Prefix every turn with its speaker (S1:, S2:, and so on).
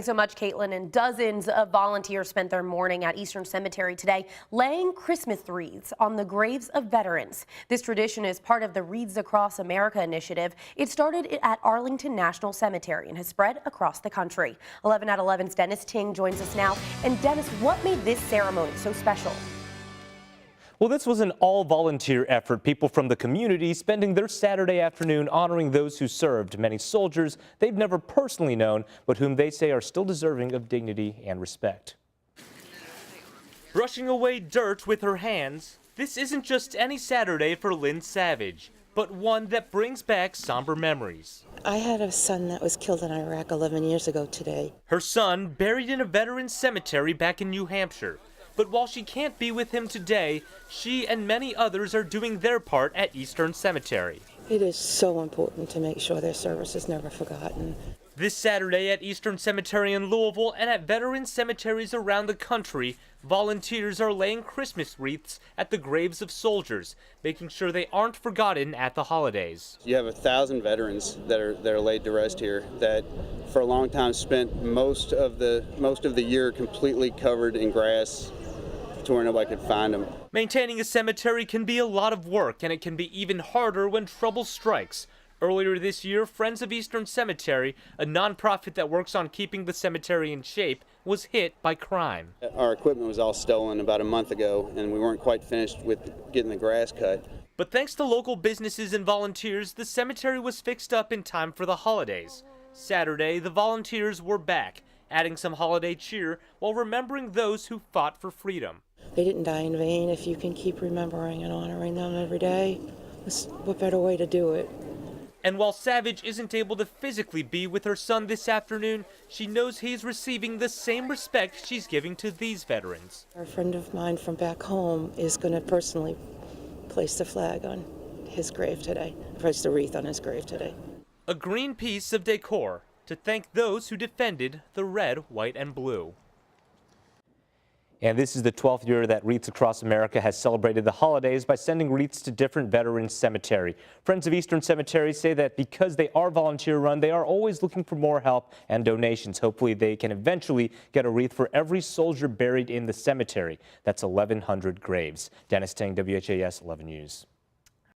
S1: Thanks so much, Caitlin. And dozens of volunteers spent their morning at Eastern Cemetery today laying Christmas wreaths on the graves of veterans. This tradition is part of the Wreaths Across America initiative. It started at Arlington National Cemetery and has spread across the country. 11 at 11's Dennis Ting joins us now. And Dennis, what made this ceremony so special?
S2: Well, this was an all-volunteer effort. People from the community spending their Saturday afternoon honoring those who served, many soldiers they've never personally known, but whom they say are still deserving of dignity and respect. Brushing away dirt with her hands, this isn't just any Saturday for Lynn Savage, but one that brings back somber memories.
S3: I had a son that was killed in Iraq 11 years ago today.
S2: Her son buried in a veterans cemetery back in New Hampshire. But while she can't be with him today, she and many others are doing their part at Eastern Cemetery.
S3: It is so important to make sure their service is never forgotten.
S2: This Saturday at Eastern Cemetery in Louisville and at veteran cemeteries around the country, volunteers are laying Christmas wreaths at the graves of soldiers, making sure they aren't forgotten at the holidays.
S4: You have 1,000 veterans that are laid to rest here that for a long time spent most of the year completely covered in grass to where nobody could find them.
S2: Maintaining a cemetery can be a lot of work, and it can be even harder when trouble strikes. Earlier this year, Friends of Eastern Cemetery, a nonprofit that works on keeping the cemetery in shape, was hit by crime.
S4: Our equipment was all stolen about a month ago, and we weren't quite finished with getting the grass cut.
S2: But thanks to local businesses and volunteers, the cemetery was fixed up in time for the holidays. Saturday, the volunteers were back, adding some holiday cheer while remembering those who fought for freedom.
S3: They didn't die in vain. If you can keep remembering and honoring them every day, what better way to do it?
S2: And while Savage isn't able to physically be with her son this afternoon, she knows he's receiving the same respect she's giving to these veterans.
S3: A friend of mine from back home is going to personally place the flag on his grave today, place the wreath on his grave today.
S2: A green piece of decor to thank those who defended the red, white, and blue. And this is the 12th year that Wreaths Across America has celebrated the holidays by sending wreaths to different veterans' cemetery. Friends of Eastern Cemetery say that because they are volunteer-run, they are always looking for more help and donations. Hopefully, they can eventually get a wreath for every soldier buried in the cemetery. That's 1,100 graves. Dennis Ting, WHAS 11 News.